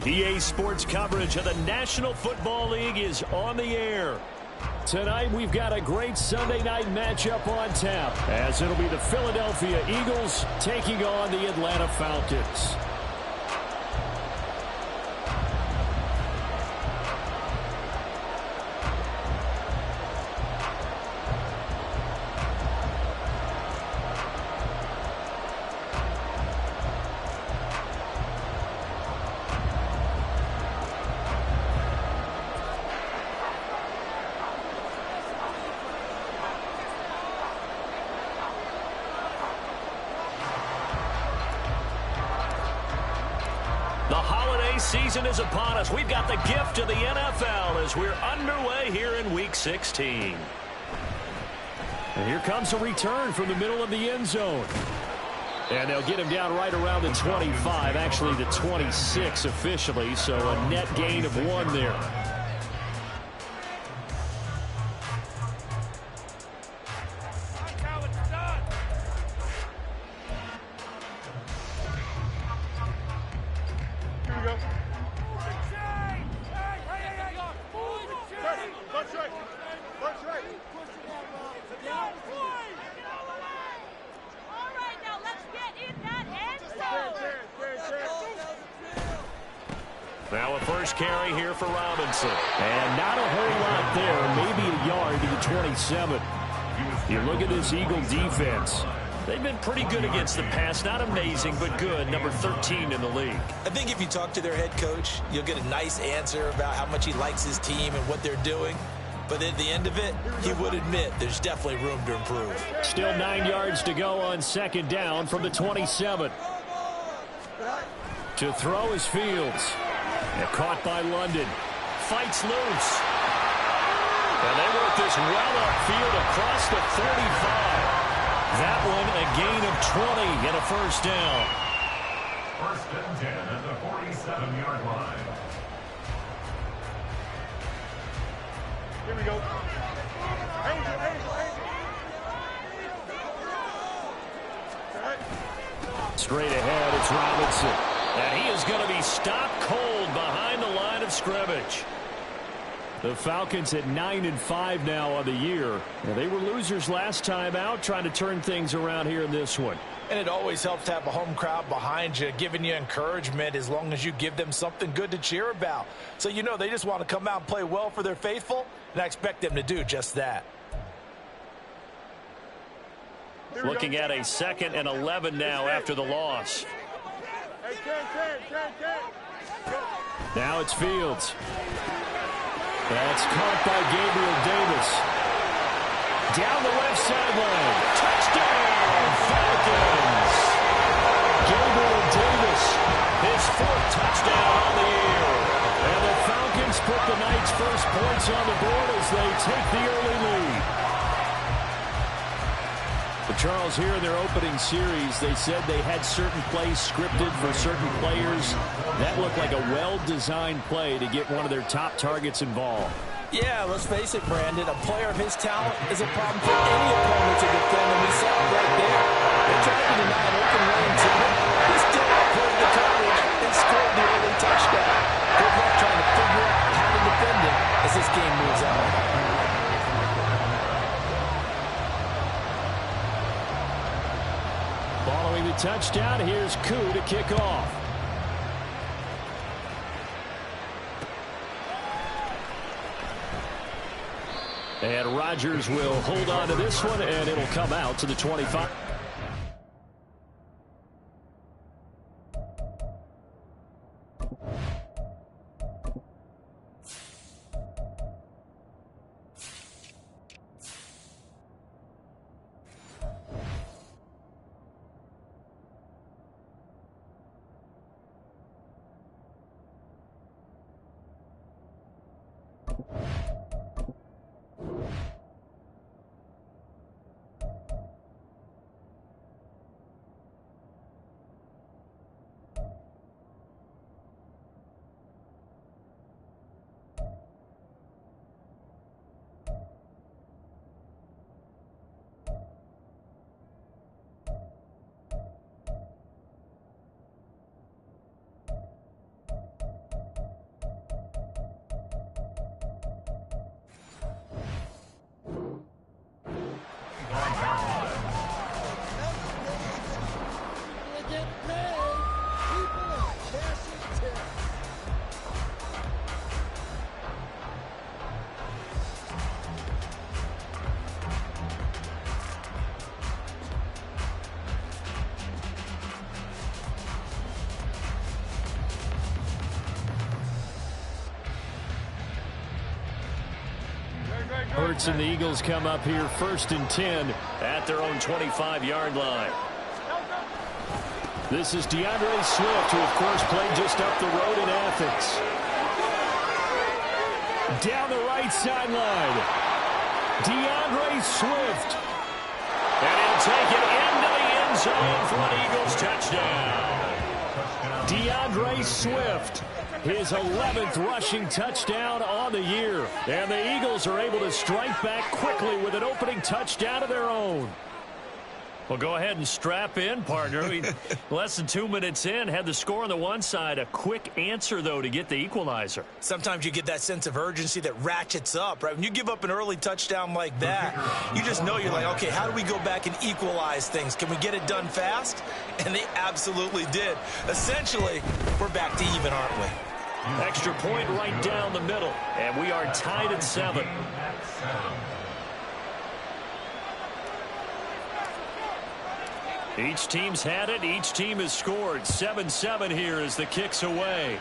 EA Sports coverage of the National Football League is on the air. Tonight we've got a great Sunday night matchup on tap, as it'll be the Philadelphia Eagles taking on the Atlanta Falcons. The holiday season is upon us. We've got the gift of the NFL as we're underway here in Week 16. And here comes a return from the middle of the end zone. And they'll get him down right around the 25, actually the 26 officially, so a net gain of 1 there. Now a first carry here for Robinson. And not a whole lot there. Maybe a yard to the 27. You look at this Eagle defense. They've been pretty good against the pass. Not amazing, but good. Number 13 in the league. I think if you talk to their head coach, you'll get a nice answer about how much he likes his team and what they're doing. But at the end of it, he would admit there's definitely room to improve. Still 9 yards to go on second down from the 27. To throw is Fields. And caught by London. Fights loose. And they work this well upfield across the 45. That one a gain of 20 and a first down. First and 10 at the 47-yard line. Here we go. Straight ahead, it's Robinson. And he is going to be stopped cold behind the line of scrimmage. The Falcons at 9-5 now on the year. And they were losers last time out, trying to turn things around here in this one. And it always helps to have a home crowd behind you, giving you encouragement as long as you give them something good to cheer about. So you know they just want to come out and play well for their faithful, and I expect them to do just that. Looking at a 2nd and 11 now after the loss. Now it's Fields. That's caught by Gabriel Davis. Down the left sideline. Touchdown, Falcons. Gabriel Davis, his 4th touchdown on the year. And the Falcons put the night's first points on the board as they take the early lead. But Charles, here in their opening series, they said they had certain plays scripted for certain players. That looked like a well-designed play to get one of their top targets involved. Yeah, let's face it, Brandon. A player of his talent is a problem for any opponent to defend, and we saw it right there. They tried to deny an open lane to him. He still outplayed the coverage and scored the early touchdown. Good luck trying to figure out how to defend it as this game moves on. Following the touchdown, here's Koo to kick off. And Rodgers will hold on to this one, and it'll come out to the 25. Hurts and the Eagles come up here 1st and 10 at their own 25-yard line. This is DeAndre Swift, who, of course, played just up the road in Athens. Down the right sideline. DeAndre Swift. And he'll take it into the end zone for an Eagles touchdown. DeAndre Swift, his 11th rushing touchdown on the year. And the Eagles are able to strike back quickly with an opening touchdown of their own. Well, go ahead and strap in, partner. Less than 2 minutes in, had the score on the one side. A quick answer, though, to get the equalizer. Sometimes you get that sense of urgency that ratchets up, right? When you give up an early touchdown like that, you just know you're like, okay, how do we go back and equalize things? Can we get it done fast? And they absolutely did. Essentially, we're back to even, aren't we? Extra point right down the middle, and we are tied at 7. Each team's had it. Each team has scored. 7-7 here as the kick's away.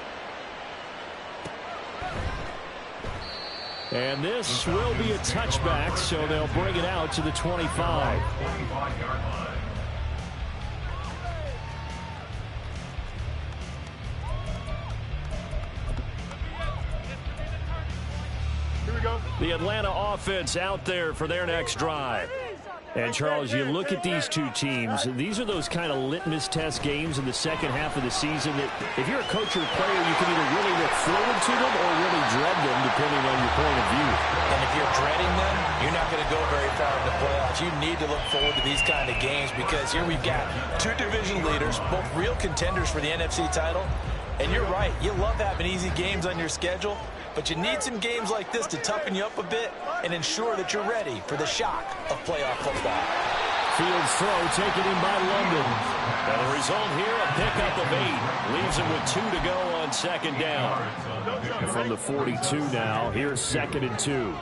And this will be a touchback, so they'll bring it out to the 25. Here we go. The Atlanta offense out there for their next drive. And, Charles, you look at these two teams, these are those kind of litmus test games in the second half of the season that if you're a coach or a player, you can either really look forward to them or really dread them, depending on your point of view. And if you're dreading them, you're not going to go very far in the playoffs. You need to look forward to these kind of games because here we've got two division leaders, both real contenders for the NFC title. And you're right, you love having easy games on your schedule, but you need some games like this to toughen you up a bit and ensure that you're ready for the shock of playoff football. Fields throw taken in by London. And the result here, a pickup of 8. Leaves him with 2 to go on second down. And from the 42 now, here's 2nd and 2.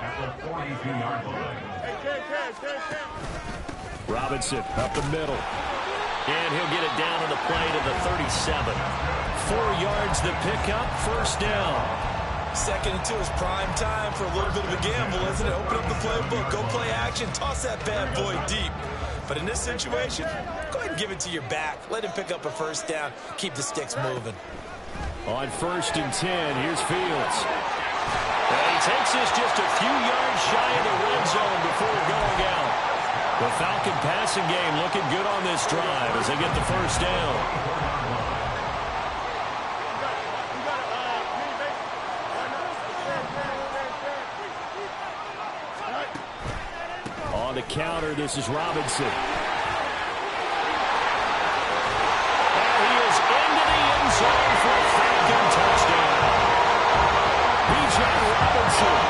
Robinson up the middle. And he'll get it down on the play to the 37. 4 yards the pickup, first down. 2nd and 2 is prime time for a little bit of a gamble, isn't it? Open up the playbook, go play action, toss that bad boy deep. But in this situation, go ahead and give it to your back. Let him pick up a first down, keep the sticks moving. On 1st and 10, here's Fields. And he takes this just a few yards shy of the red zone before going out. The Falcon passing game looking good on this drive as they get the first down. On the counter, this is Robinson. And he is into the end zone for a Falcon touchdown. Bijan Robinson,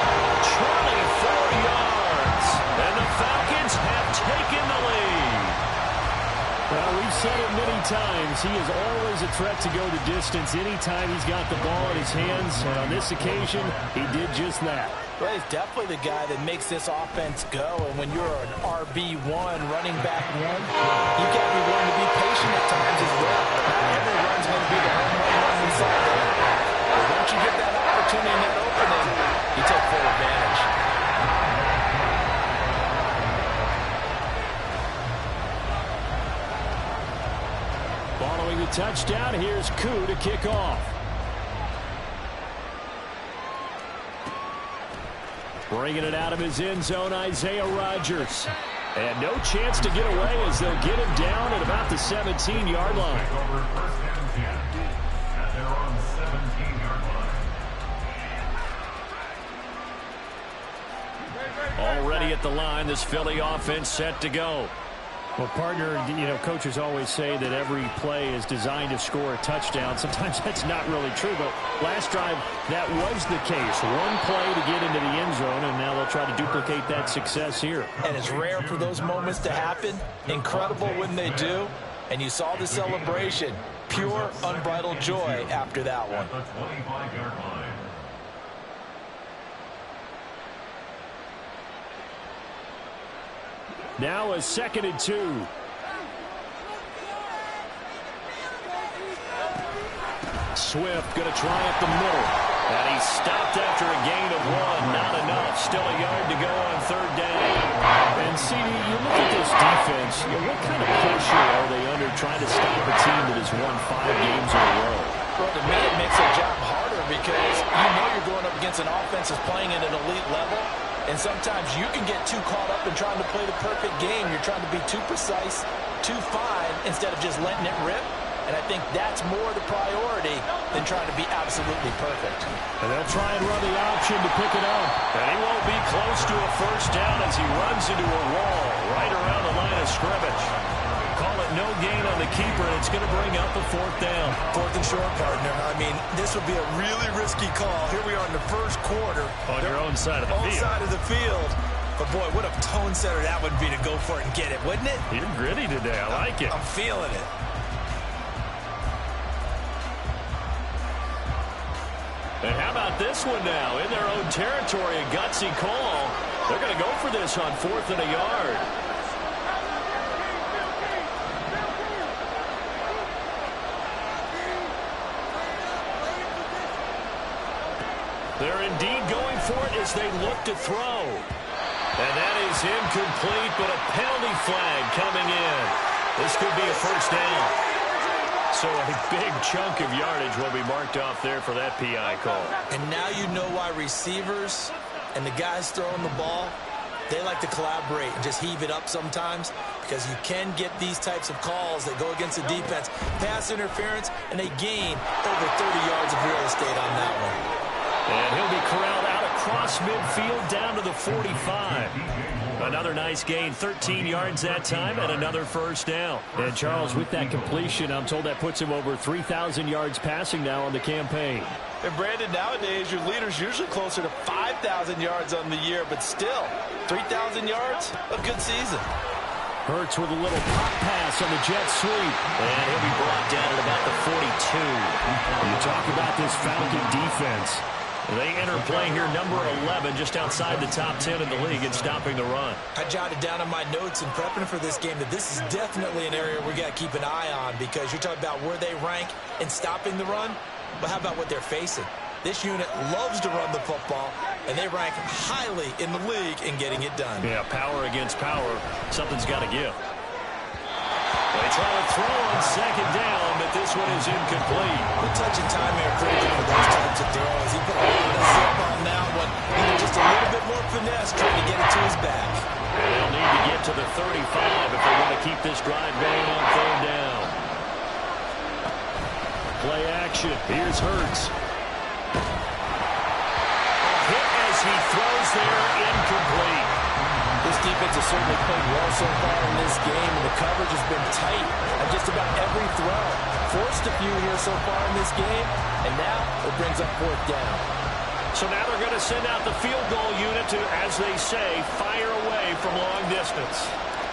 24 yards. And the Falcons have taken the lead. Well, we've said it many times. He is always a threat to go the distance anytime he's got the ball in his hands. And on this occasion, he did just that. Well, he's definitely the guy that makes this offense go. And when you're an RB1, running back one, you got to be willing to be patient at times as well. Every run's going to be the home run we saw there. But once you get that opportunity and that opening, you take full advantage. Following the touchdown, here's Koo to kick off. Bringing it out of his end zone, Isaiah Rodgers. And no chance to get away as they'll get him down at about the 17-yard line. Already at the line, this Philly offense set to go. Well, partner, you know, coaches always say that every play is designed to score a touchdown. Sometimes that's not really true, but last drive, that was the case. One play to get into the end zone, and now they'll try to duplicate that success here. And it's rare for those moments to happen. Incredible when they do. And you saw the celebration. Pure, unbridled joy after that one. Now a 2nd and 2. Swift going to try up the middle. And he's stopped after a gain of 1. Not enough. Still a yard to go on what kind of pressure are they under trying to stop a team that has won 5 games in a row? Well, to me, it makes their job harder because you know you're going up against an offense that's playing at an elite level, and sometimes you can get too caught up in trying to play the perfect game. You're trying to be too precise, too fine, instead of just letting it rip. And I think that's more the priority than trying to be absolutely perfect. And they'll try and run the option to pick it up. And he won't be close to a first down as he runs into a wall right around the line of scrimmage. Call it no gain on the keeper, and it's going to bring up the 4th down. 4th and short, partner. I mean, this would be a really risky call. Here we are in the first quarter. On your own side of the field. Side of the field. But, boy, what a tone setter that would be to go for it and get it, wouldn't it? You're gritty today. I like it. I'm feeling it. And how about this one now? In their own territory, a gutsy call. They're going to go for this on 4th and a yard. They're indeed going for it as they look to throw. And that is incomplete, but a penalty flag coming in. This could be a first down. So a big chunk of yardage will be marked off there for that PI call. And now you know why receivers and the guys throwing the ball, they like to collaborate and just heave it up sometimes, because you can get these types of calls that go against the defense, pass interference, and they gain over 30 yards of real estate on that one. And he'll be corralled out across midfield down to the 45. Another nice gain, 13 yards that time, and another first down. And Charles, with that completion, I'm told that puts him over 3,000 yards passing now on the campaign. And Brandon, nowadays your leader's usually closer to 5,000 yards on the year, but still, 3,000 yards, a good season. Hurts with a little pop pass on the jet sweep. And he'll be brought down at about the 42. You talk about this Falcon defense. They enter play here, number 11, just outside the top 10 in the league in stopping the run. I jotted down on my notes in prepping for this game that this is definitely an area we got to keep an eye on, because you're talking about where they rank in stopping the run, but how about what they're facing? This unit loves to run the football, and they rank highly in the league in getting it done. Yeah, power against power. Something's got to give. They try to throw on 2nd down, but this one is incomplete. The touch and time are critical for those types of throws. He put a lot of zip on that one. Needed just a little bit more finesse trying to get it to his back. And they'll need to get to the 35 if they want to keep this drive going on 3rd down. Play action. Here's Hurts. Hit as he throws there, incomplete. This defense has certainly played well so far in this game, and the coverage has been tight on just about every throw. Forced a few here so far in this game, and now it brings up 4th down. So now they're going to send out the field goal unit to, as they say, fire away from long distance.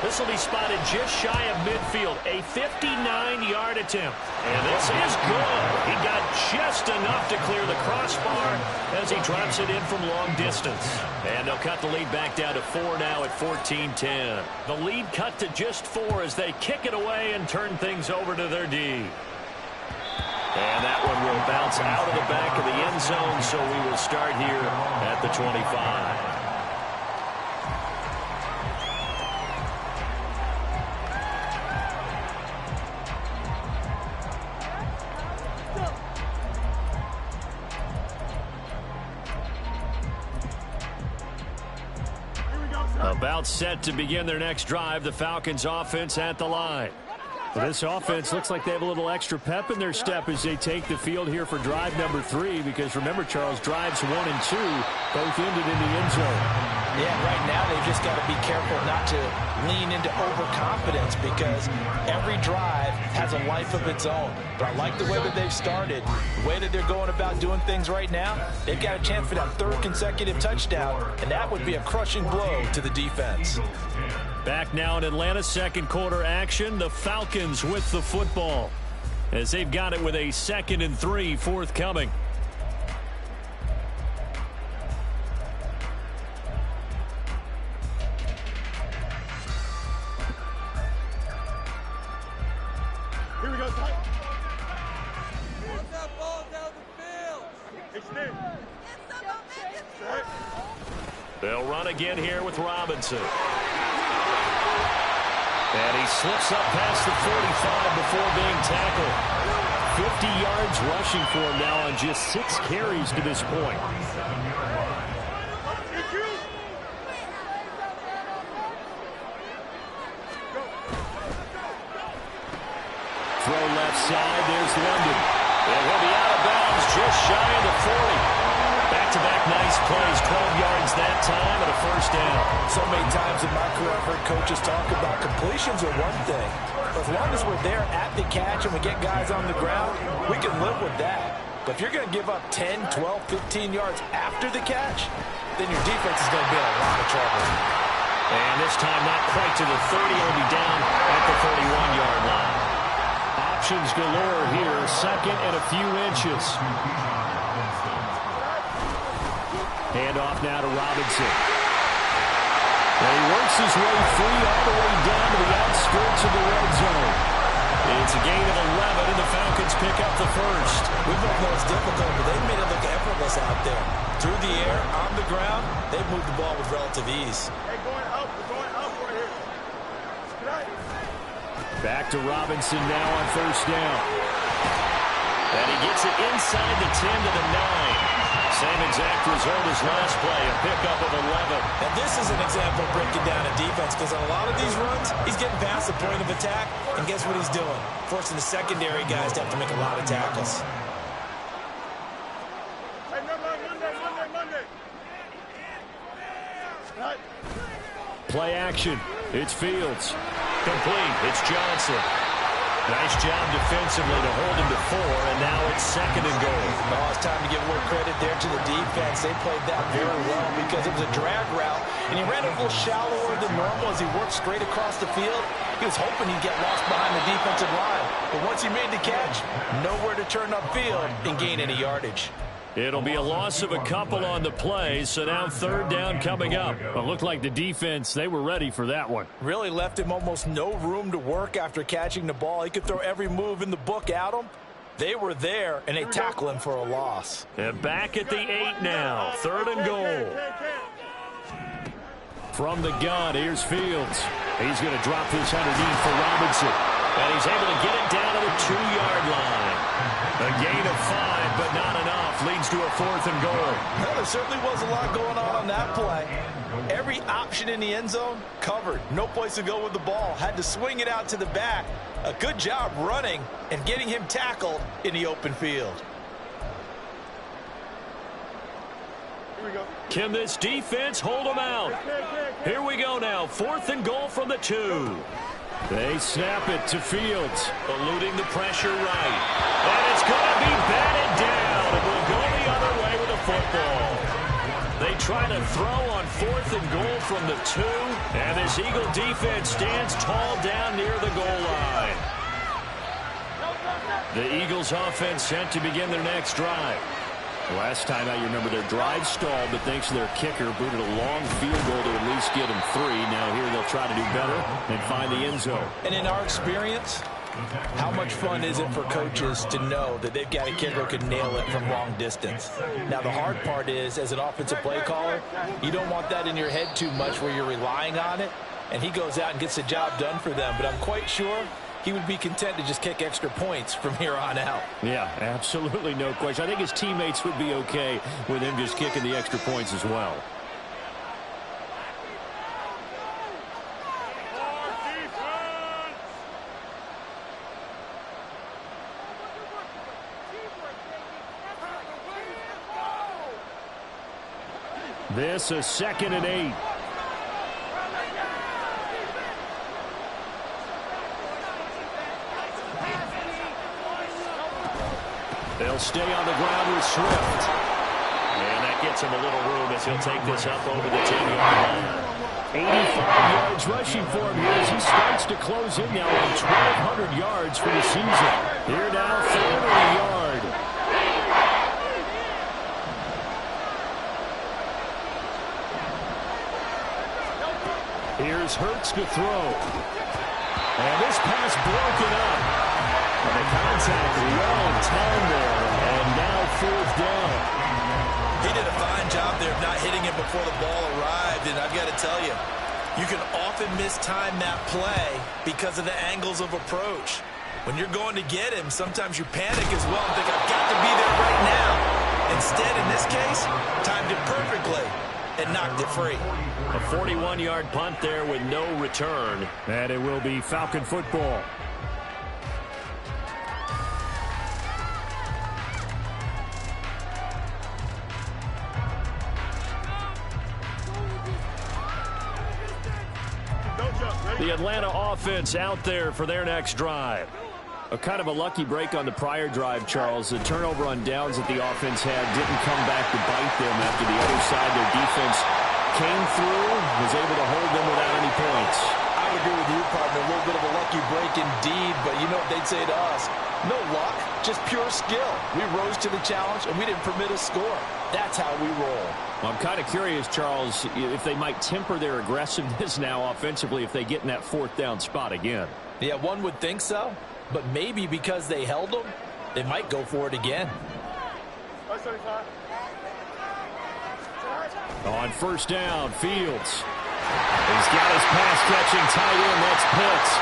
This will be spotted just shy of midfield, a 59-yard attempt. And this is good. He got just enough to clear the crossbar as he drops it in from long distance. And they'll cut the lead back down to 4 now at 14-10. The lead cut to just 4 as they kick it away and turn things over to their D. And that one will bounce out of the back of the end zone, so we will start here at the 25. About set to begin their next drive, the Falcons offense at the line. Well, this offense looks like they have a little extra pep in their step as they take the field here for drive number 3, because remember, Charles, drives 1 and 2 both ended in the end zone. Yeah, right now they've just got to be careful not to lean into overconfidence, because every drive has a life of its own. But I like the way that they've started, the way that they're going about doing things right now. They've got a chance for that 3rd consecutive touchdown, and that would be a crushing blow to the defense. Back now in Atlanta, 2nd quarter action. The Falcons with the football as they've got it with a 2nd and 3 forthcoming. Here we go. Put that ball down the field. Extend. They'll run again here with Robinson. And he slips up past the 45 before being tackled. 50 yards rushing for him now on just 6 carries to this point. Throw left side. There's London. And he'll be out of bounds just shy of the 40. Back-to-back nice plays. 12 yards that time and a first down. So many times in my career I've heard coaches talk about completions are one thing. But as long as we're there at the catch and we get guys on the ground, we can live with that. But if you're going to give up 10, 12, 15 yards after the catch, then your defense is going to be in a lot of trouble. And this time not quite to the 30. He'll be down at the 31-yard line. Options galore here. Second and a few inches. Handoff now to Robinson. And he works his way free all the way down to the outskirts of the red zone. It's a gain of 11, and the Falcons pick up the first. We both know it's difficult, but they made it look effortless out there. Through the air, on the ground, they've moved the ball with relative ease. Hey, going up right here. Right. Back to Robinson now on first down. And he gets it inside the 10 to the 9. Same exact result as last play, a pickup of 11. And this is an example of breaking down a defense, because on a lot of these runs, he's getting past the point of attack, and guess what he's doing? Forcing the secondary guys to have to make a lot of tackles. Hey, Monday. Right. Play action. It's Fields. Complete. It's Johnson. Nice job defensively to hold him to 4, and now it's second and goal. Oh, it's time to give a little credit there to the defense. They played that very well because it was a drag route, and he ran it a little shallower than normal as he worked straight across the field. He was hoping he'd get lost behind the defensive line, but once he made the catch, nowhere to turn upfield and gain any yardage. It'll be a loss of a couple on the play, so now third down coming up. It looked like the defense, they were ready for that one. Really left him almost no room to work after catching the ball. He could throw every move in the book at him. They were there, and they tackle him for a loss. And back at the 8 now, third and goal. From the gun, here's Fields. He's going to drop this underneath for Robinson. And he's able to get it down to the 2-yard line. A gain of 5, but not enough. Leads to a fourth and goal. Well, there certainly was a lot going on that play. Every option in the end zone covered. No place to go with the ball. Had to swing it out to the back. A good job running and getting him tackled in the open field. Here we go. Can this defense hold them out? Here we go now. Fourth and goal from the 2. They snap it to Fields, eluding the pressure right. And it's going to be batted down. It will go the other way with the football. They try to throw on fourth and goal from the 2. And this Eagle defense stands tall down near the goal line. The Eagles offense sent to begin their next drive. Last time out, you remember their drive stalled, but thanks to their kicker, booted a long field goal to at least get them 3. Now here they'll try to do better and find the end zone. And in our experience, how much fun is it for coaches to know that they've got a kicker who can nail it from long distance? Now, the hard part is, as an offensive play caller, you don't want that in your head too much where you're relying on it, and he goes out and gets the job done for them. But I'm quite sure he would be content to just kick extra points from here on out. Yeah, absolutely no question. I think his teammates would be okay with him just kicking the extra points as well. This is second and 8. They'll stay on the ground with Swift. And that gets him a little room as he'll take this up over the 10-yard line. 85 yards rushing for him here as he starts to close in now on 1,200 yards for the season. Here now, third and a yard. Here's Hurts to throw. And this pass broken up. And the contact well timed there. And now fourth down. He did a fine job there of not hitting him before the ball arrived. And I've got to tell you, You can often mistime that play because of the angles of approach. When you're going to get him, sometimes you panic as well and think, I've got to be there right now. Instead, in this case, timed it perfectly and knocked it free. A 41-yard punt there with no return. And it will be Falcon football. The Atlanta offense out there for their next drive. A kind of a lucky break on the prior drive, Charles. The turnover on downs that the offense had didn't come back to bite them after the other side. Their defense came through, was able to hold them without any points. I would agree with you, partner. A little bit of a lucky break indeed, but you know what they'd say to us? No luck, just pure skill. We rose to the challenge, and we didn't permit a score. That's how we roll. Well, I'm kind of curious, Charles, if they might temper their aggressiveness now offensively if they get in that fourth down spot again. Yeah, one would think so, but maybe because they held them, they might go for it again. On first down, Fields. He's got his pass-catching tight end. That's Pitts.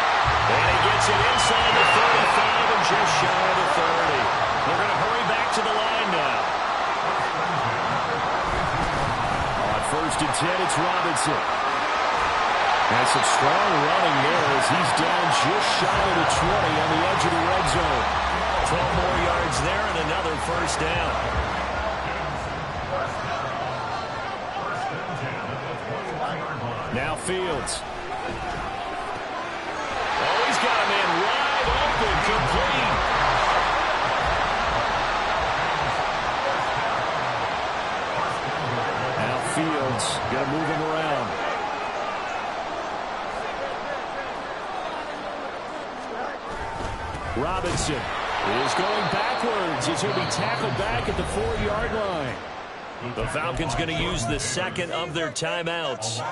And he gets it inside the 35 and just shy of the 30. They're going to hurry back to the line now. On first and 10, it's Robinson. And some strong running there as he's down just shy of the 20 on the edge of the red zone. 12 more yards there and another first down. Now Fields. Oh, he's got a man wide open, complete. Now Fields going to move him around. Robinson is going backwards as he'll be tackled back at the 4-yard line. The Falcons going to use the second of their timeouts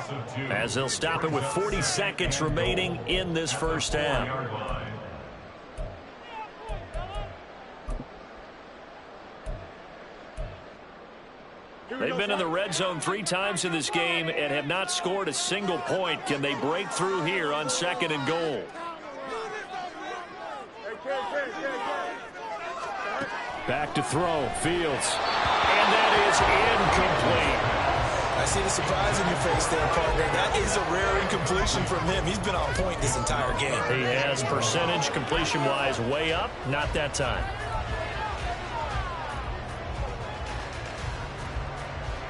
as they'll stop it with 40 seconds remaining in this first half. They've been in the red zone 3 times in this game and have not scored a single point. Can they break through here on second and goal? Back to throw, Fields. And that is incomplete. I see the surprise in your face there, partner. That is a rare incompletion from him. He's been on point this entire game. He has percentage completion-wise way up. Not that time.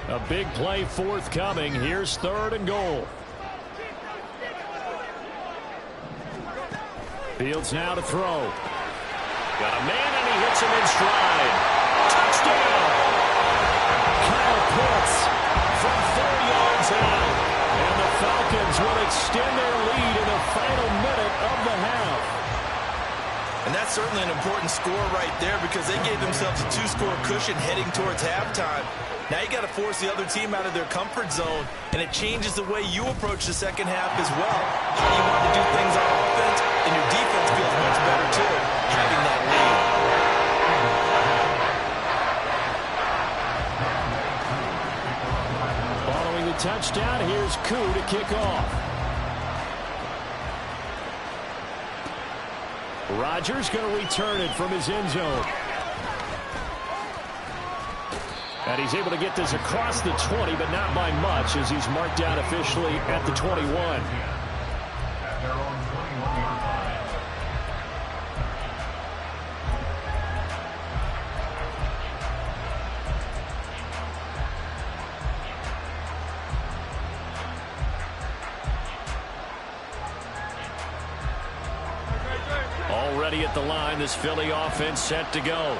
A big play forthcoming. Here's third and goal. Fields now to throw. Got a man and he hits him in stride. Touchdown! Kyle Pitts from 4 yards out. And the Falcons will extend their lead in the final minute of the half. And that's certainly an important score right there because they gave themselves a 2-score cushion heading towards halftime. Now you got to force the other team out of their comfort zone, and it changes the way you approach the second half as well. How you want to do things on offense, and your defense feels much better too, having that lead. Following the touchdown, here's Koo to kick off. Rodgers going to return it from his end zone. And he's able to get this across the 20, but not by much as he's marked down officially at the 21. At their own 21-yard line. Already at the line, this Philly offense set to go.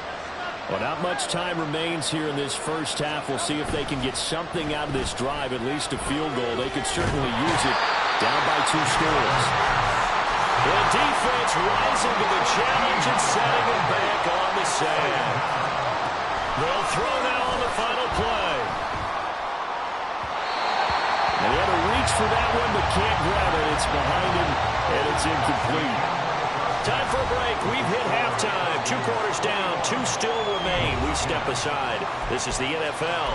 Well, not much time remains here in this first half. We'll see if they can get something out of this drive, at least a field goal. They could certainly use it down by 2 scores. The defense rising to the challenge and setting them back on the sand. They'll throw now on the final play. They had to reach for that one, but can't grab it. It's behind him, and it's incomplete. Time for a break. We've hit halftime. 2 quarters down. 2 still remain. We step aside. This is the NFL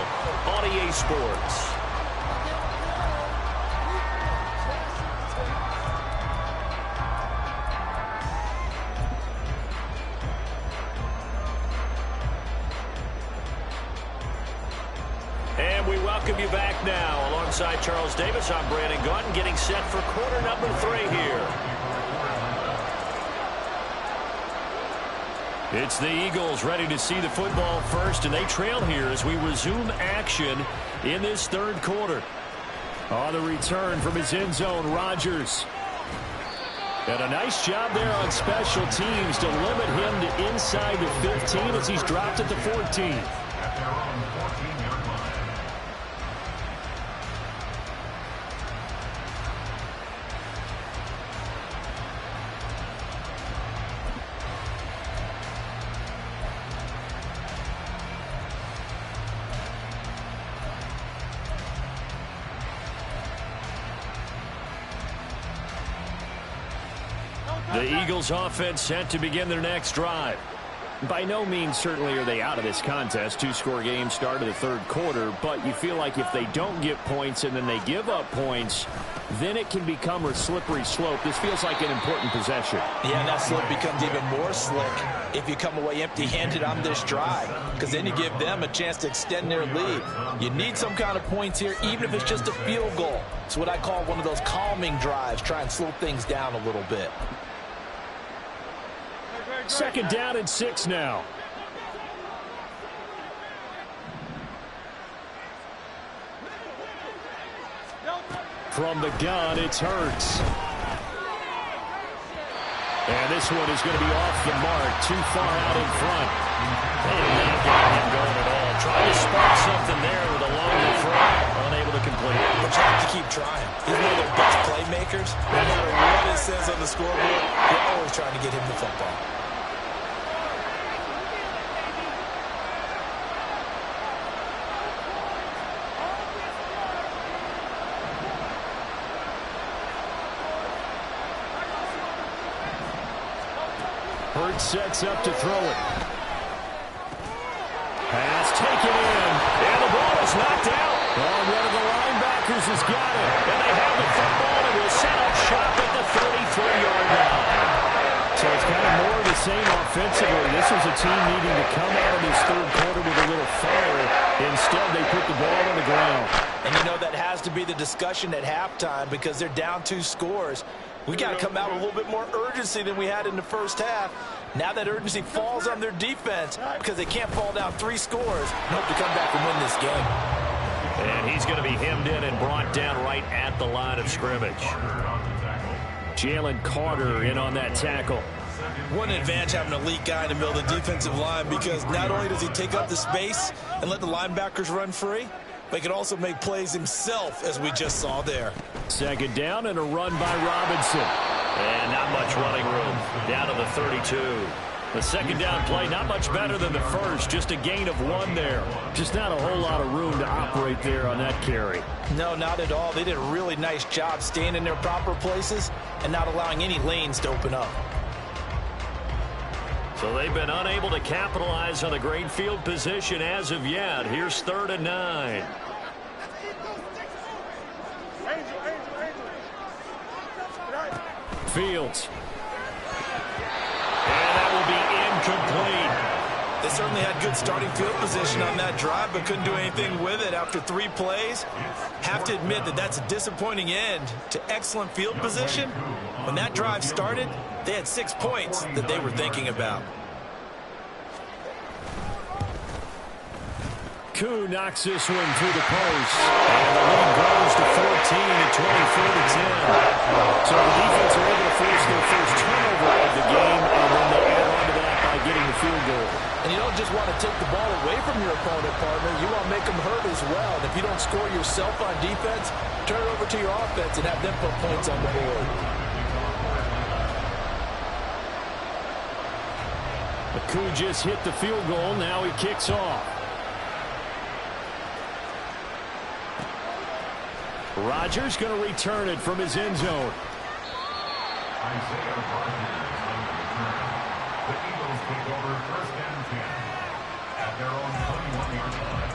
on EA Sports. welcome you back now. Alongside Charles Davis, I'm Brandon Gaudin, getting set for quarter number 3 here. It's the Eagles ready to see the football first, and they trail here as we resume action in this third quarter. On the return from his end zone, Rodgers. And a nice job there on special teams to limit him to inside the 15 as he's dropped at the 14. At their own 14-yard line. The Eagles offense set to begin their next drive. By no means certainly are they out of this contest. 2-score game start of the third quarter, but you feel like if they don't get points and then they give up points, then it can become a slippery slope. This feels like an important possession. Yeah, and that slope becomes even more slick if you come away empty-handed on this drive, because then you give them a chance to extend their lead. You need some kind of points here, even if it's just a field goal. It's what I call one of those calming drives. Try and slow things down a little bit. Second down and 6 now. From the gun, it's Hurts. And this one is going to be off the mark, too far out in front. They did not get him going at all. Trying to spark something there with a longer front. Unable to complete it. But you have to keep trying. He's one of their best playmakers. No matter what it says on the scoreboard, they're always trying to get him the football. Hurts sets up to throw it. Pass taken in. And the ball is knocked out. Oh, one of the linebackers has got it. And they have the football and will set up shop at the 33-yard line. So it's kind of more of the same offensively. This was a team needing to come out of this third quarter with a little fire. Instead, they put the ball on the ground. And you know that has to be the discussion at halftime because they're down 2 scores. We got to come out with a little bit more urgency than we had in the first half. Now that urgency falls on their defense because they can't fall down 3 scores and hope to come back and win this game. And he's going to be hemmed in and brought down right at the line of scrimmage. Jalen Carter in on that tackle. What an advantage having an elite guy in the middle of the defensive line because not only does he take up the space and let the linebackers run free, but he can also make plays himself, as we just saw there. Second down and a run by Robinson. And not much running room. Down to the 32. The second down play, not much better than the first. Just a gain of 1 there. Just not a whole lot of room to operate there on that carry. No, not at all. They did a really nice job staying in their proper places and not allowing any lanes to open up. So they've been unable to capitalize on a great field position as of yet. Here's 3rd and 9. Fields. And that will be incomplete. They certainly had good starting field position on that drive, but couldn't do anything with it after 3 plays. Have to admit that that's a disappointing end to excellent field position. When that drive started, they had 6 points that they were thinking about. Koo knocks this one through the post. And the lead grows to 14 at 24-10. So the defense are able to force their first turnover of the game, and then they add on to that by getting the field goal. And you don't just want to take the ball away from your opponent, partner. You want to make them hurt as well. And if you don't score yourself on defense, turn it over to your offense and have them put points on the board. Koo just hit the field goal. Now he kicks off. Rodgers going to return it from his end zone. Isaiah Rodgers on the return. The Eagles take over 1st and 10 at their own 21-yard line.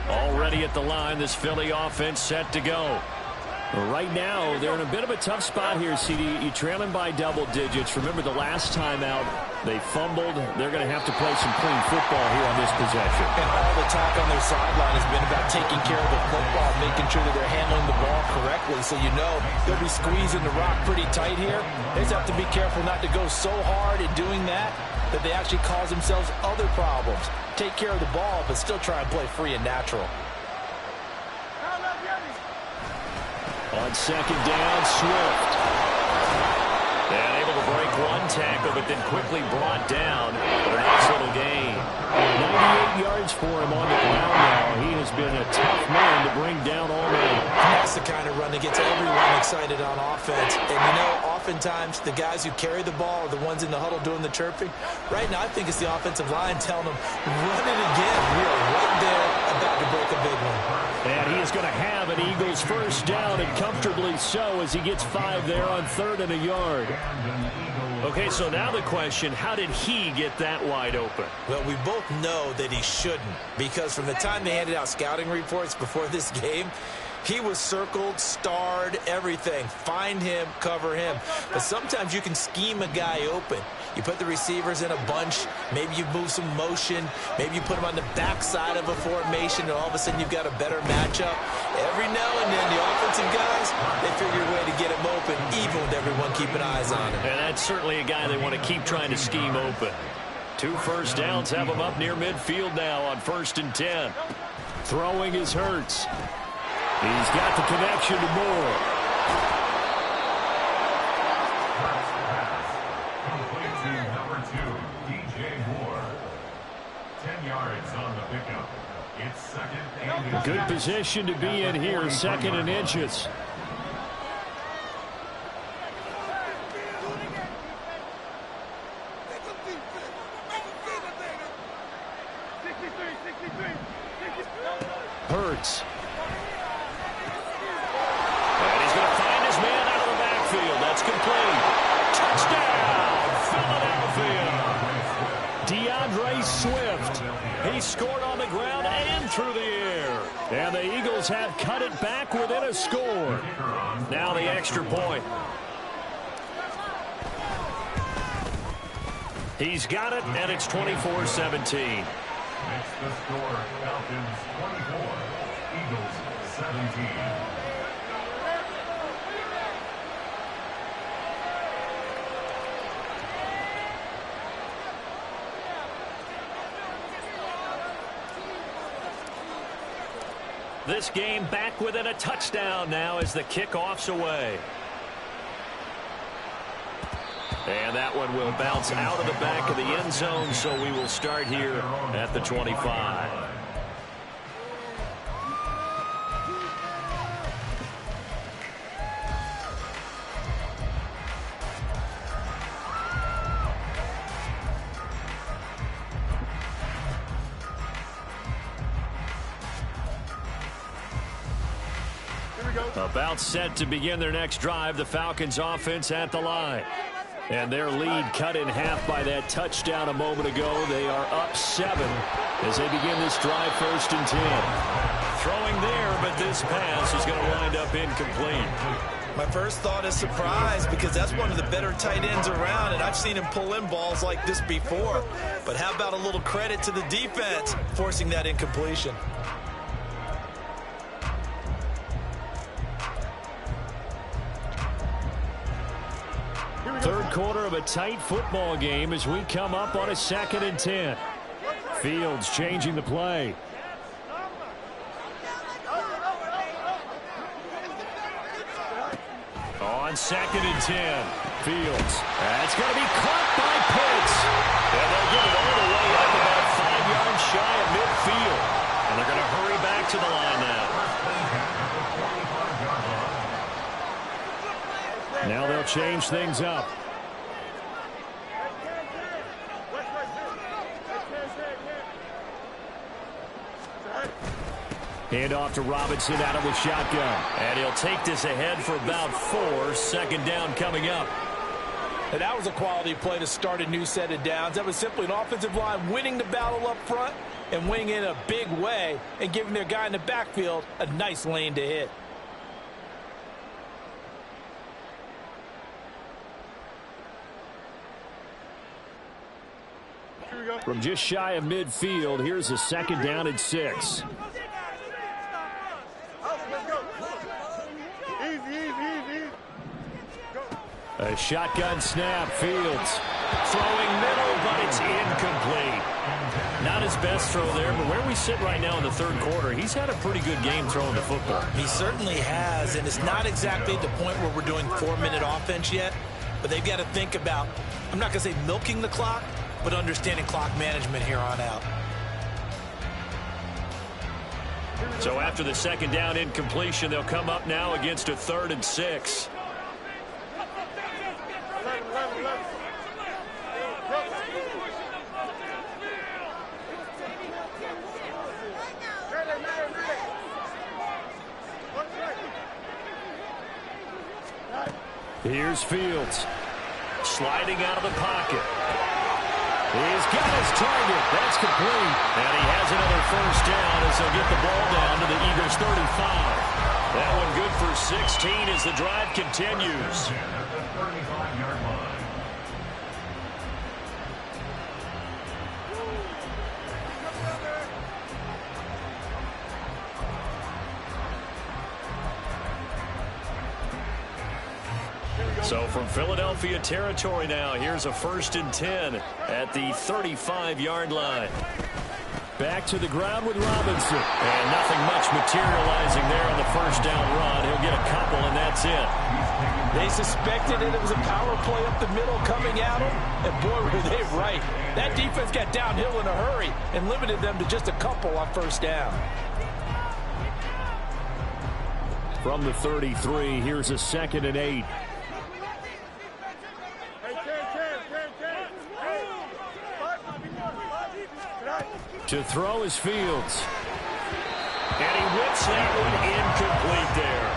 Already at the line, this Philly offense set to go. Right now, they're in a bit of a tough spot here, CD. You're trailing by double digits. Remember the last time out, they fumbled. They're going to have to play some clean football here on this possession. And all the talk on their sideline has been about taking care of the football, making sure that they're handling the ball correctly. So you know they'll be squeezing the rock pretty tight here. They just have to be careful not to go so hard in doing that they actually cause themselves other problems. Take care of the ball, but still try and play free and natural. On second down, Swift. And able to break one tackle, but then quickly brought down for a nice little gain. 98 yards for him on the ground now. He has been a tough man to bring down all night. That's the kind of run that gets everyone excited on offense. And you know, oftentimes the guys who carry the ball are the ones in the huddle doing the chirping. Right now, I think it's the offensive line telling them, run it again. We are right there about to break a big one. And he is going to have an Eagles first down, and comfortably so, as he gets 5 there on 3rd and a yard. Okay, so now the question, how did he get that wide open? Well, we both know that he shouldn't, because from the time they handed out scouting reports before this game, he was circled, starred, everything. Find him, cover him. But sometimes you can scheme a guy open. You put the receivers in a bunch. Maybe you move some motion. Maybe you put them on the backside of a formation, and all of a sudden you've got a better matchup. Every now and then, the offensive guys, they figure a way to get him open, even with everyone keeping eyes on him. And that's certainly a guy they want to keep trying to scheme open. 2 first downs have him up near midfield now on 1st and 10. Throwing is Hurts. He's got the connection to Moore. Complete to number 2, DJ Moore. 10 yards on the pickup. It's 2nd and inches. Good position to be in here, 2nd and inches. Hurts. And he's going to find his man out of the backfield. That's complete. Touchdown, Philadelphia. DeAndre Swift. He scored on the ground and through the air. And the Eagles have cut it back within a score. Now the extra point. He's got it, and it's 24-17. Makes the score Falcons 24, Eagles 17. This game back within a touchdown now as the kickoff's away. And that one will bounce out of the back of the end zone, so we will start here at the 25. About set to begin their next drive, the Falcons offense at the line. And their lead cut in half by that touchdown a moment ago. They are up 7 as they begin this drive, 1st and 10. Throwing there, but this pass is going to wind up incomplete. My first thought is surprise, because that's one of the better tight ends around, and I've seen him pull in balls like this before. But how about a little credit to the defense forcing that incompletion? Third quarter of a tight football game as we come up on a 2nd and 10. Fields changing the play. On 2nd and 10, Fields. That's going to be caught by Pitts. And they'll get it all the way up about 5 yards shy of midfield. And they're going to hurry back to the line now. Now they'll change things up. Hand off to Robinson out of the shotgun. And he'll take this ahead for about 4. 2nd down coming up. And that was a quality play to start a new set of downs. That was simply an offensive line winning the battle up front and winning in a big way and giving their guy in the backfield a nice lane to hit. From just shy of midfield, here's a 2nd down and 6. A shotgun snap, Fields. Throwing middle, but it's incomplete. Not his best throw there, but where we sit right now in the 3rd quarter, he's had a pretty good game throwing the football. He certainly has, and it's not exactly the point where we're doing 4-minute offense yet, but they've got to think about, I'm not going to say milking the clock, but understanding clock management here on out. So after the 2nd down incompletion, they'll come up now against a 3rd and 6. Here's Fields. Sliding out of the pocket. He's got his target. That's complete. And he has another 1st down as they'll get the ball down to the Eagles' 35. That one good for 16 as the drive continues. At the 35-yard line. So from Philadelphia territory now, here's a 1st and 10 at the 35-yard line. Back to the ground with Robinson. And nothing much materializing there on the 1st down run. He'll get a couple, and that's it. They suspected it was a power play up the middle coming at them, and boy, were they right. That defense got downhill in a hurry and limited them to just a couple on 1st down. From the 33, here's a 2nd and 8. To throw is Fields. And he whips that one incomplete there.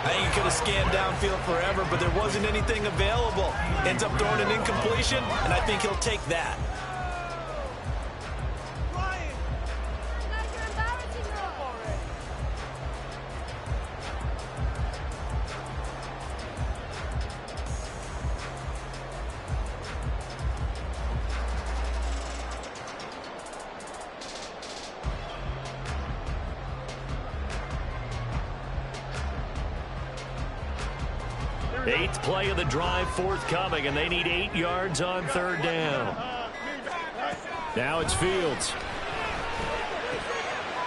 I think he could have scanned downfield forever, but there wasn't anything available. Ends up throwing an incompletion, and I think he'll take that. Eighth play of the drive forthcoming, and they need 8 yards on 3rd down. Now it's Fields.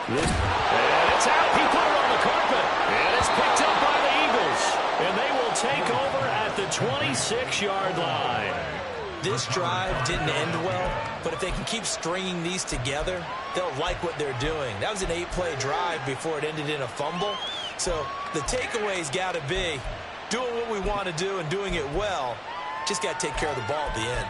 And it's out. He put it on the carpet. And it's picked up by the Eagles. And they will take over at the 26-yard line. This drive didn't end well, but if they can keep stringing these together, they'll like what they're doing. That was an 8-play drive before it ended in a fumble. So the takeaway's got to be doing what we want to do and doing it well. Just got to take care of the ball at the end.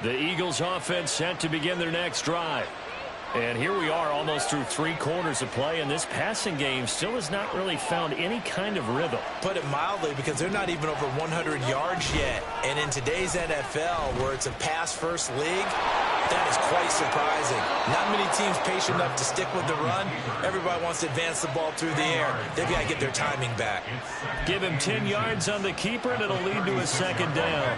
The Eagles offense set to begin their next drive. And here we are almost through 3 quarters of play, and this passing game still has not really found any kind of rhythm. Put it mildly, because they're not even over 100 yards yet. And in today's NFL, where it's a pass-first league, that is quite surprising. Not many teams patient enough to stick with the run. Everybody wants to advance the ball through the air. They've got to get their timing back. Give him 10 yards on the keeper, and it'll lead to a 2nd down.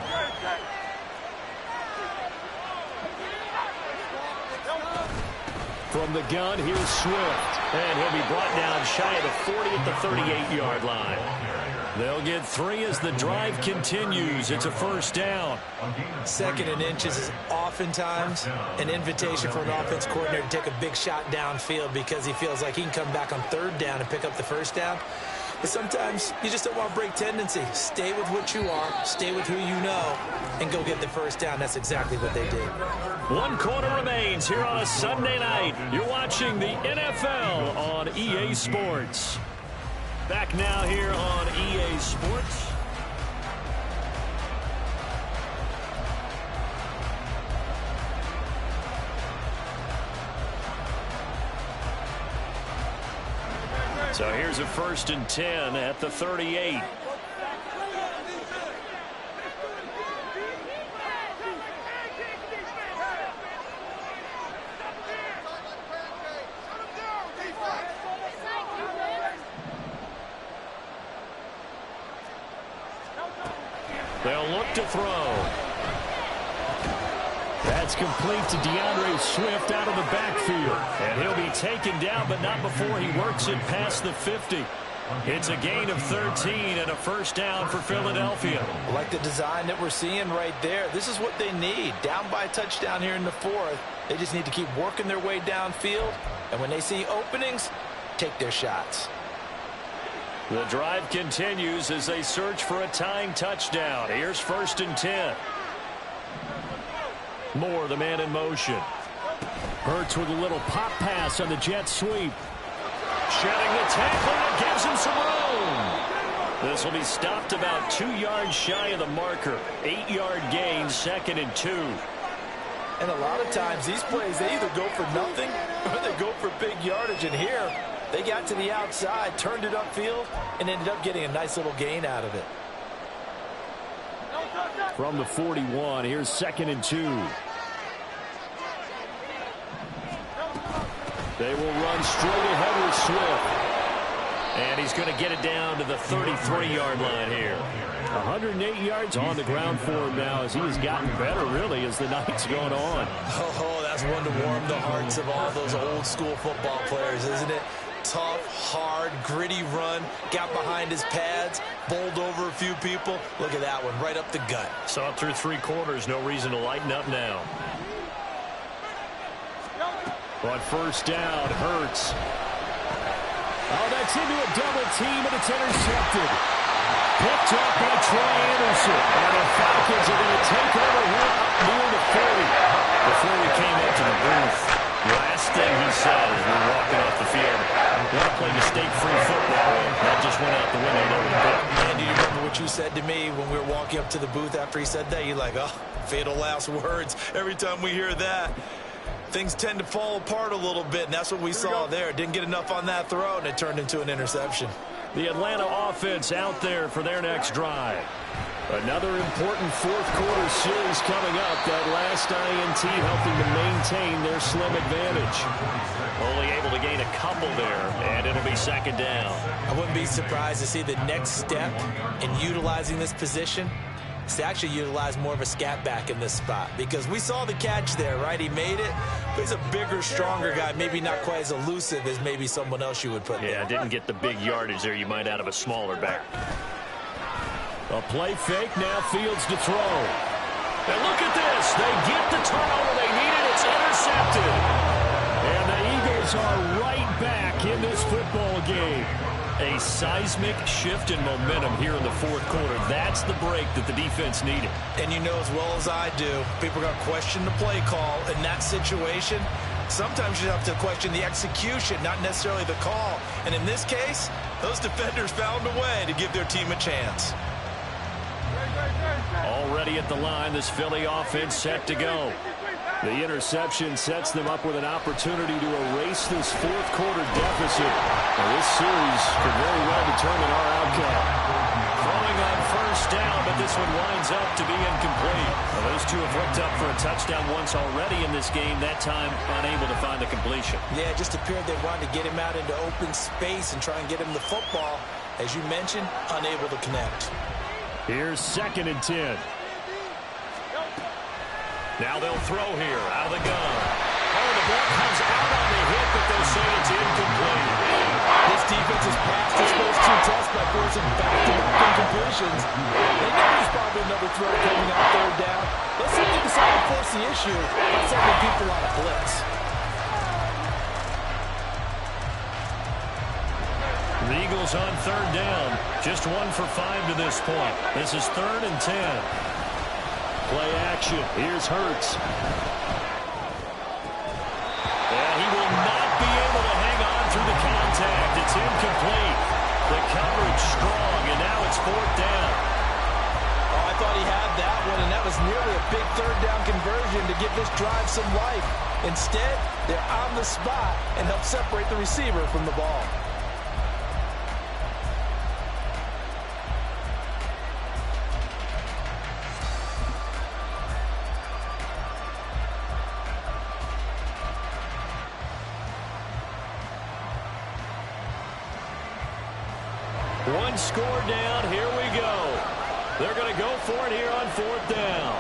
From the gun, here's Swift. And he'll be brought down shy of the 40 at the 38-yard line. They'll get 3 as the drive continues. It's a 1st down. 2nd and inches is oftentimes an invitation for an offense coordinator to take a big shot downfield because he feels like he can come back on 3rd down and pick up the 1st down. But sometimes you just don't want to break tendency. Stay with what you are, stay with who you know, and go get the 1st down. That's exactly what they did. 1 quarter remains here on a Sunday night. You're watching the NFL on EA Sports. Back now here on EA Sports. So here's a 1st and 10 at the 38. They'll look to throw. That's complete to DeAndre Swift out of the backfield. And he'll be taken down, but not before he works it past the 50. It's a gain of 13 and a first down for Philadelphia. I like the design that we're seeing right there. This is what they need. Down by a touchdown here in the fourth. They just need to keep working their way downfield. And when they see openings, take their shots. The drive continues as they search for a tying touchdown. Here's 1st and 10. Moore, the man in motion. Hurts with a little pop pass on the jet sweep. Shedding the tackle, and it gives him some room. This will be stopped about 2 yards shy of the marker. 8-yard gain, 2nd and 2. And a lot of times these plays, they either go for nothing or they go for big yardage. And here, they got to the outside, turned it upfield, and ended up getting a nice little gain out of it. From the 41, here's 2nd and 2. They will run straight ahead with Swift. And he's going to get it down to the 33-yard line here. 108 yards on the ground for him now as he has gotten better, really, as the night's going on. Oh, that's one to warm the hearts of all those old-school football players, isn't it? Tough, hard, gritty run, got behind his pads, bowled over a few people. Look at that one, right up the gut. Saw it through 3 quarters, no reason to lighten up now. On 1st down, Hurts. Oh, that's into a double team, and it's intercepted. Picked up by Troy Anderson. And the Falcons are going to take over here up near the 40. Before we came into the booth, last thing he said as we were walking off the field, we want to play mistake-free football, and that just went out the window a little bit. And do you remember what you said to me when we were walking up to the booth after he said that? You're like, oh, fatal last words. Every time we hear that, things tend to fall apart a little bit, and that's what we saw there. Didn't get enough on that throw, and it turned into an interception. The Atlanta offense out there for their next drive. Another important fourth-quarter series coming up. That last INT helping to maintain their slim advantage. Only able to gain a couple there, and it'll be 2nd down. I wouldn't be surprised to see the next step in utilizing this position is to actually utilize more of a scat back in this spot, because we saw the catch there, right? He made it, but he's a bigger, stronger guy, maybe not quite as elusive as maybe someone else you would put there. Yeah, didn't get the big yardage there you might out of a smaller back. A play fake, now Fields to throw. And look at this. They get the turnover they needed. It's intercepted. And the Eagles are right back in this football game. A seismic shift in momentum here in the fourth quarter. That's the break that the defense needed. And you know as well as I do, people are going to question the play call in that situation. Sometimes you have to question the execution, not necessarily the call. And in this case, those defenders found a way to give their team a chance. Already at the line, this Philly offense set to go. The interception sets them up with an opportunity to erase this fourth quarter deficit. Now, this series could very well determine our outcome. Throwing on 1st down, but this one winds up to be incomplete. Now, those two have hooked up for a touchdown once already in this game, that time unable to find the completion. Yeah, it just appeared they wanted to get him out into open space and try and get him the football. As you mentioned, unable to connect. Here's 2nd and 10. Now they'll throw here, out of the gun. Oh, the ball comes out on the hit, but they'll say it's incomplete. This defense has passed its first 2 tests by forcing back-to-back incompletions. They know there's probably another throw coming out 3rd down. Let's see if they decide to force the issue by sending people on a blitz. The Eagles on 3rd down. Just 1 for 5 to this point. This is 3rd and 10. Play action. Here's Hurts. And he will not be able to hang on through the contact. It's incomplete. The coverage strong, and now it's 4th down. Oh, I thought he had that one, and that was nearly a big 3rd down conversion to give this drive some life. Instead, they're on the spot and help separate the receiver from the ball. One score down. Here we go. They're going to go for it here on 4th down.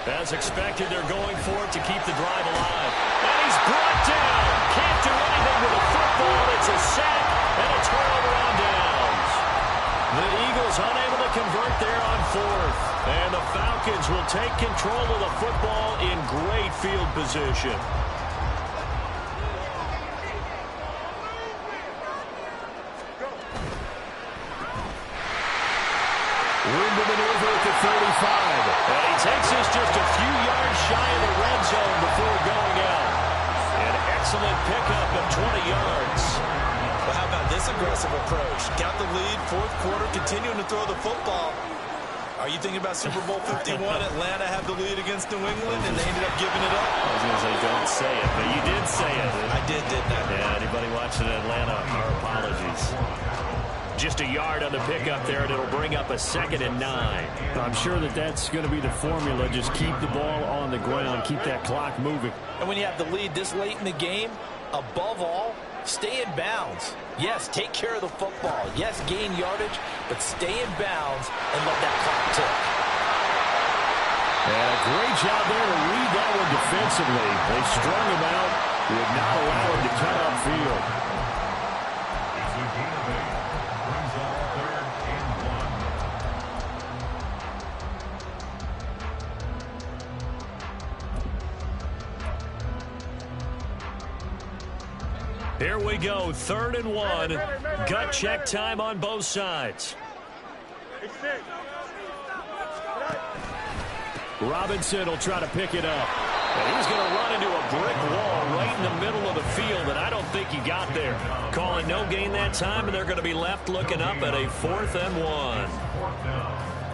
As expected, they're going for it to keep the drive alive. And he's brought down. Can't do anything with the football. It's a sack and a turnover on downs. The Eagles unable to convert there on 4th. And the Falcons will take control of the football in great field position. Room to maneuver at the 35. And he takes us just a few yards shy of the red zone before going out. An excellent pickup of 20 yards. Well, how about this aggressive approach? Got the lead, 4th quarter, continuing to throw the football. Are you thinking about Super Bowl 51? Atlanta had the lead against New England, and they ended up giving it up? I was going to say, don't say it, but you did say it. I did, didn't I? Yeah, anybody watching Atlanta, our apologies. Just a yard on the pickup there, and it'll bring up a 2nd and 9. I'm sure that's going to be the formula. Just keep the ball on the ground, keep that clock moving. And when you have the lead this late in the game, above all, stay in bounds. Yes, take care of the football. Yes, gain yardage, but stay in bounds and let that clock tick. And a great job there to read that one defensively. They strung him out, would not allow him to cut upfield. It's a gain of 8. Brings up 3rd and 1. Here we go, 3rd and 1. Gut check time on both sides. Robinson will try to pick it up. And he's going to run into a brick wall right in the middle of the field, and I don't think he got there. Calling no gain that time, and they're going to be left looking up at a 4th and 1.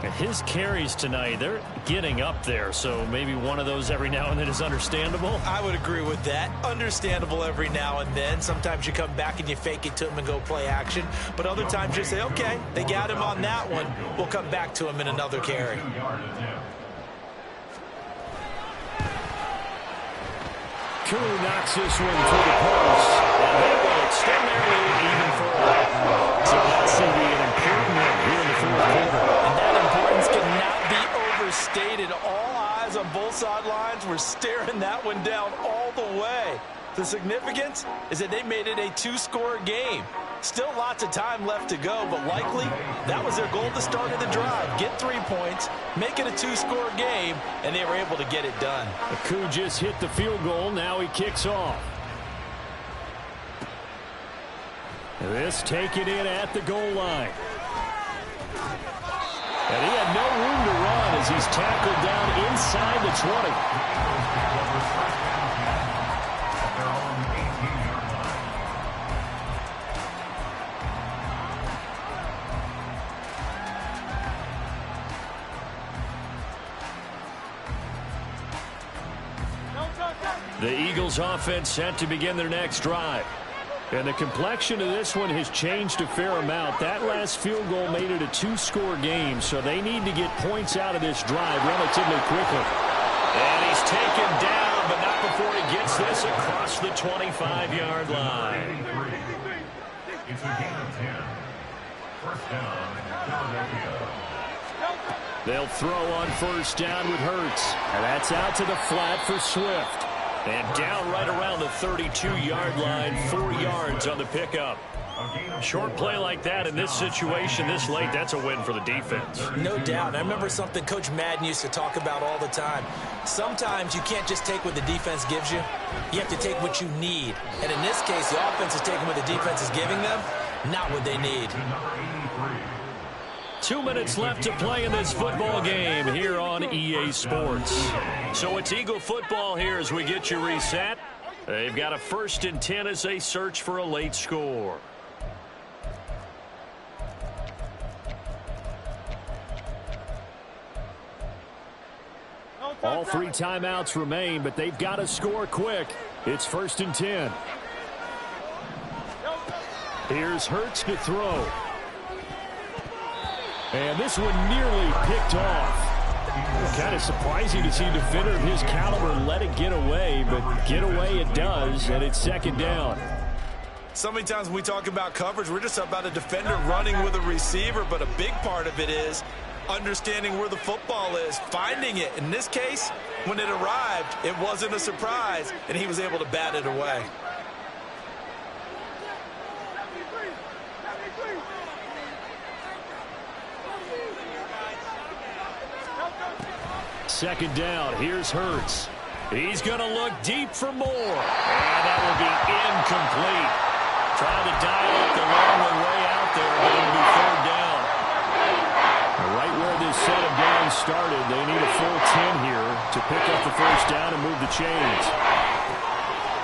And his carries tonight, they're getting up there, so maybe one of those every now and then is understandable. I would agree with that. Understandable every now and then. Sometimes you come back and you fake it to him and go play action. But other times you say, okay, they got him on that one. We'll come back to him in another carry. Koo knocks this one to the post. And they will extend their lead even further. So that's going to be an important one here in the 4th quarter. And that importance cannot be overstated. All eyes on both sidelines were staring that one down all the way. The significance is that they made it a 2-score game. Still lots of time left to go, but likely that was their goal at the start of the drive. Get 3 points, make it a 2-score game, and they were able to get it done. Koo just hit the field goal. Now he kicks off. This taken in at the goal line. And he had no room to run as he's tackled down inside the 20. The Eagles offense set to begin their next drive. And the complexion of this one has changed a fair amount. That last field goal made it a 2-score game, so they need to get points out of this drive relatively quickly. And he's taken down, but not before he gets this across the 25-yard line. It's a gain of 10. 1st down, Philadelphia. They'll throw on 1st down with Hurts. And that's out to the flat for Swift. And down right around the 32-yard line, 4 yards on the pickup. Short play like that in this situation this late, that's a win for the defense. No doubt. I remember something Coach Madden used to talk about all the time. Sometimes you can't just take what the defense gives you. You have to take what you need. And in this case, the offense is taking what the defense is giving them, not what they need. 2 minutes left to play in this football game here on EA Sports. So it's Eagle football here as we get you reset. They've got a 1st and 10 as they search for a late score. All 3 timeouts remain, but they've got to score quick. It's 1st and 10. Here's Hurts to throw. And this one nearly picked off. Kind of surprising to see a defender of his caliber let it get away, but get away it does, and it's 2nd down. So many times when we talk about coverage, we're just about a defender running with a receiver, but a big part of it is understanding where the football is, finding it. In this case, when it arrived, it wasn't a surprise, and he was able to bat it away. Second down, here's Hurts. He's going to look deep for more. And that will be incomplete. Trying to dial up the long way out there, but it'll be third down. Right where this set of downs started, they need a full 10 here to pick up the first down and move the chains.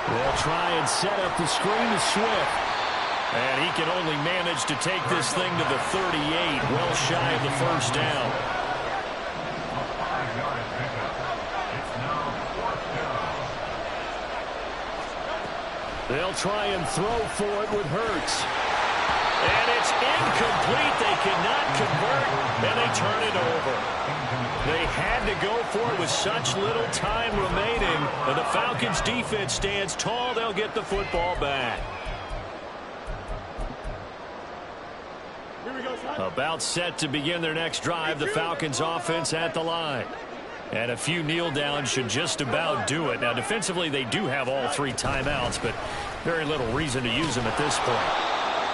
They'll try and set up the screen to Swift. And he can only manage to take this thing to the 38, well shy of the first down. They'll try and throw for it with Hurts. And it's incomplete. They cannot convert, and they turn it over. They had to go for it with such little time remaining. And the Falcons' defense stands tall. They'll get the football back. About set to begin their next drive, the Falcons' offense at the line. And a few kneel downs should just about do it. Now, defensively, they do have all three timeouts, but very little reason to use them at this point.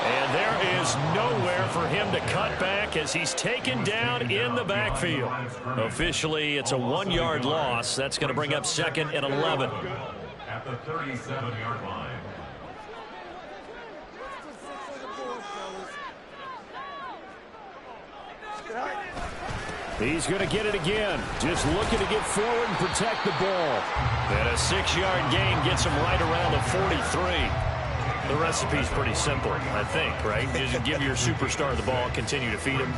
And there is nowhere for him to cut back as he's taken down in the backfield. Officially, it's a 1-yard loss. That's going to bring up second and 11. At the 37-yard line. He's going to get it again. Just looking to get forward and protect the ball. And a 6-yard gain gets him right around the 43. The recipe's pretty simple, I think, right? Just give your superstar the ball, continue to feed him.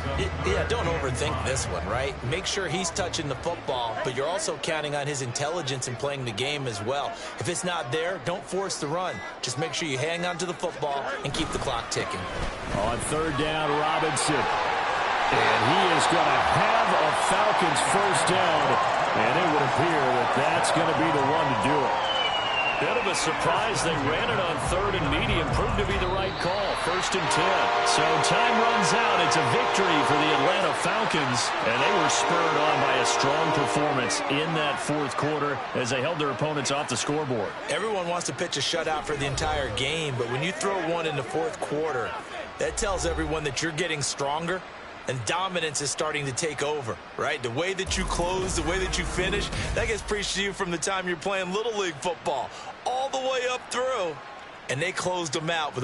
Yeah, don't overthink this one, right? Make sure he's touching the football, but you're also counting on his intelligence in playing the game as well. If it's not there, don't force the run. Just make sure you hang on to the football and keep the clock ticking. On third down, Robinson. And he is going to have a Falcons first down, and it would appear that that's going to be the one to do it. Bit of a surprise. They ran it on third and medium. Proved to be the right call. First and 10. So time runs out. It's a victory for the Atlanta Falcons, and they were spurred on by a strong performance in that fourth quarter as they held their opponents off the scoreboard. Everyone wants to pitch a shutout for the entire game, but when you throw one in the fourth quarter, that tells everyone that you're getting stronger. And dominance is starting to take over, right? The way that you close, the way that you finish, that gets preached to you from the time you're playing Little League football all the way up through. And they closed them out with a